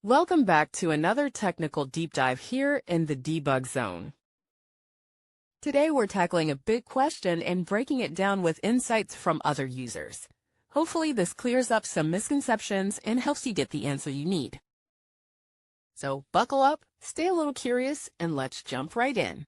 Welcome back to another technical deep dive here in the debug zone. Today we're tackling a big question and breaking it down with insights from other users. Hopefully this clears up some misconceptions and helps you get the answer you need. So buckle up, stay a little curious, and let's jump right in.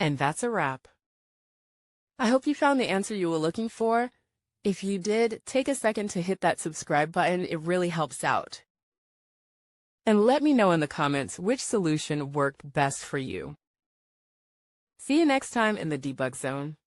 And that's a wrap. I hope you found the answer you were looking for. If you did, take a second to hit that subscribe button. It really helps out. And let me know in the comments which solution worked best for you. See you next time in the debug zone.